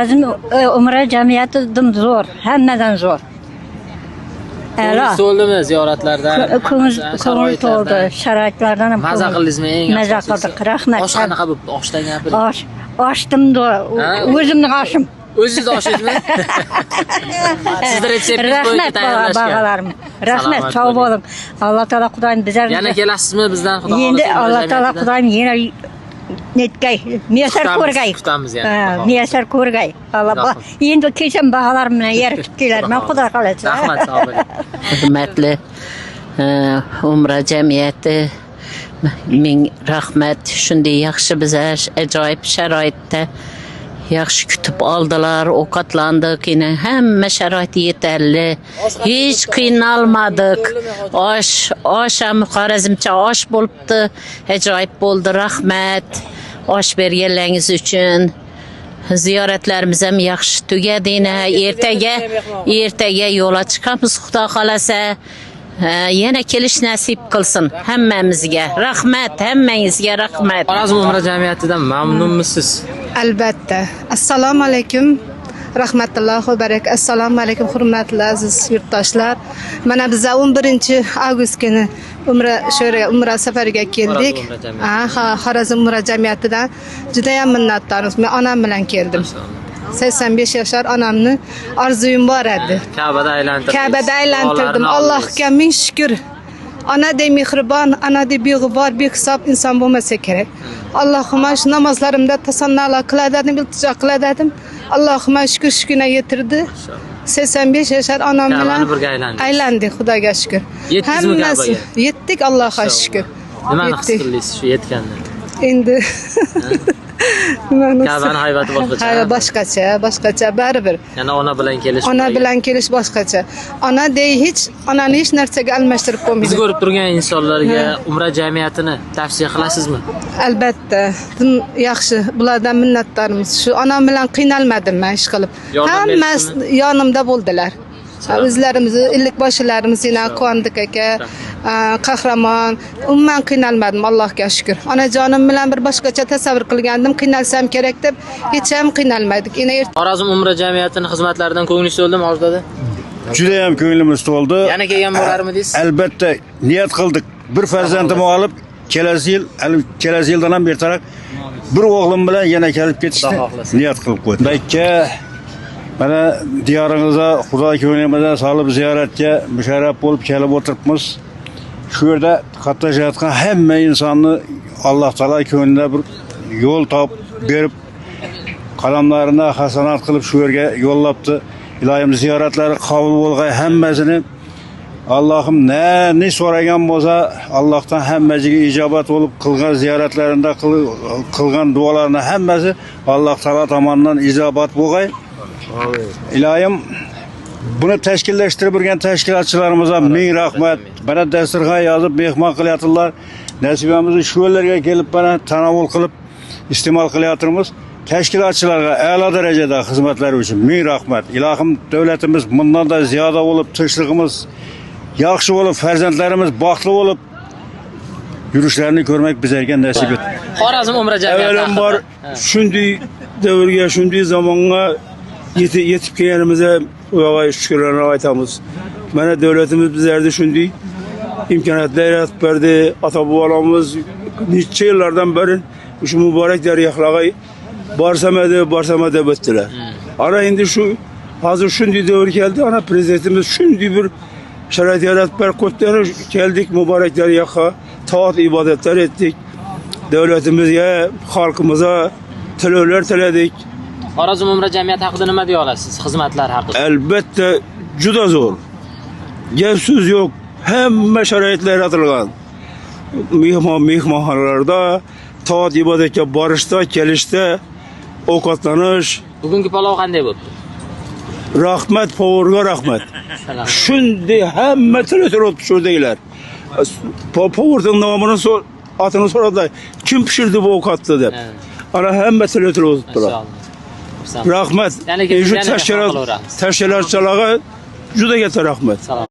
Bizim umre cemiyeti zor, hemmeden zor. Ko'ngil to'ldimi ziyoratlardan? Ko'ngil to'ldi, sharoitlardan ham maza qildingizmi eng maza asosiysi? qildik, rahmat. Osh qanaqa bo'libdi? Oshdan gapiring. Ochdim-da, o'zimning oshim. O'zingizni oshingizni? Sizda retseptingiz bo'yicha Rahmat tayyorlashgan. bag'alarim. Rahmat, sog' bo'ling. Alloh taolo Xudoyim bizlarga. Yana kelasizmi bizdan Xudo xohlasa? Endi Alloh taolo Xudoyim yana netkay, muyassar ko'rgay. Kutamiz yana. Muyassar ko'rgay. Alloh endi kecham bag'alarim bilan yaratib kelarman, Xudo xohlasa. Rahmat, sog' bo'ling. Hurmatli umra jamiyati, ming rahmat. Shunday yaxshi bizlar ajoyib sharoitda yaxshi kutib oldilar, ovqatlandik, yine hamma sharoit yetarli. Hech qiynalmadik. Osh ham Xorazmcha osh bo'libdi. Ajoyib bo'ldi, rahmat. Osh berganlaringiz uchun. Ziyoratlarimiz ham yaxshi tugadi. Ertaga yo'lga chiqamiz, Xudo xolasa. Yana kelish nasib qilsin hammamizga. Rahmat, hammangizga rahmat. Xorazm umra jamiyatidan mamnunmisiz? Albatta. Assalomu alaykum. Rahmatullohi va barakatuh. Assalomu alaykum hurmatli aziz yurtdoshlar. Mana biz 11-avgust kuni umra safariga keldik. Xorazm umra jamiyatidan juda ham minnatdormiz. Men onam bilan keldim. 85 yoshlar onamni orzuyim bor edi. Ka'bada aylantirdim. Allohga ming shukr. Onadek mehribon, onadek beg'ubor, behisob inson bo'lmasa kerak. Allohimma shu namozlarimda tasannolar qiladim, iltijo qiladim. Allohimma shukr yetirdi. 85 yoshlar onam bilan aylandik, Xudoga shukr. Hammasi yetdik, Allohga shukr. Nimani his qildingiz shu yetganda? Endi Ka'bani haybati boshqacha. Boshqacha baribir. Yana ona bilan kelish boshqacha. Onani hech narsaga almashtirib qo'ymaydi. Biz ko'rib turgan insonlarga umra jamiyatini tavsiya qilasizmi? Albatta. Yaxshi. Bulardan minnatdormiz. Shu onam bilan qiynalmadim men ish qilib. Hammasi yonimda bo'ldilar. O'zlarimizni illikboshlarimiz yana qondik aka, qahramon. Umuman qiynalmadim, Allohga shukr. Onajonim bilan bir boshqacha tasavvur qilgandim, qiynalsam kerak deb hech ham qiynalmadik. Xorazm umra jamiyatining xizmatlaridan ko'nglingiz to'ldimi hozirda? Juda ham ko'nglimiz to'ldi. Yana kelgan bo'larmidingiz? Albatta, niyat qildik. Bir farzandimni olib, kelasi yildan ham ertaroq bir o'g'lim bilan yana kelib ketishni niyat qilib qo'ydim. Makka mana diyoringizda Xudo ko'nglimizdan solib ziyoratga musharraf bo'lib kelib o'tiribmiz. Shu yerda qatnashayotgan hamma insonni Alloh taolo ko'nglida bir yo'l topib berib, qalamlarini hasanat qilib shu yerga yo'llabdi. Ilohim ziyoratlari qabul bo'lg'ay hammasini. Allohim ne so'ragan bo'lsa, Allohdan hammaga ijobat bo'lib qilgan ziyoratlarida qilgan duolarning hammasi Alloh taolo tomonidan ijobat bo'lg'ay. Ilohim buni tashkillashtirib turgan tashkilotchilarimizga ming rahmat. Bana dasturxon yozib mehmon qilyaptilar. Nasibamizni shu yerlarga kelib bana tanovul qilib iste'mol qilyapmiz. Tashkilotchilarga a'lo darajada xizmatlari uchun ming rahmat. Ilohim davlatimiz bundan da ziyoda bo'lib, tinchligimiz yaxshi bo'lib, farzandlarimiz baxtli bo'lib yurishlarini ko'rmak bizlarga nasib etdi. Xorazm umra jamiyati. Avvalambor shunday davrga, shunday zamonga yetib kelganimizga Xudoga shukrlarni aytamiz. Mana davlatimiz bizlarga shunday imkoniyatlar yaratib berdi. Ota-bobolarimiz necha yillardan beri shu muborak daryolarga borsamada o'tdilar. Ana endi hozir shunday davr keldi. Ana prezidentimiz shunday bir sharoit yaratib berib keldik muborak daryoga, toat ibodatlar etdik. Davlatimizga, xalqimizga tilaklar tiladik. Xorazm umra jamiyati haqida nima deya olasiz? Xizmatlar haqida. Albatta juda zo'r. Gap so'z yo'q. Hamma sharoitlar yaratilgan. Mehmonxonalarda, toat ibodatga borishda, kelishda, ovqatlanish. Bugungi palov qanday bo'ldi? Rahmat, povorga rahmat. Shunday hamma tilaklar o'tib shurdagilar. Povorning nomini atini so'radi. Kim pishirdi bu ovqatni deb. Ana hamma tilaklar o'tib turadi. Rahmat. Shu tashkilotchilarga juda katta rahmat.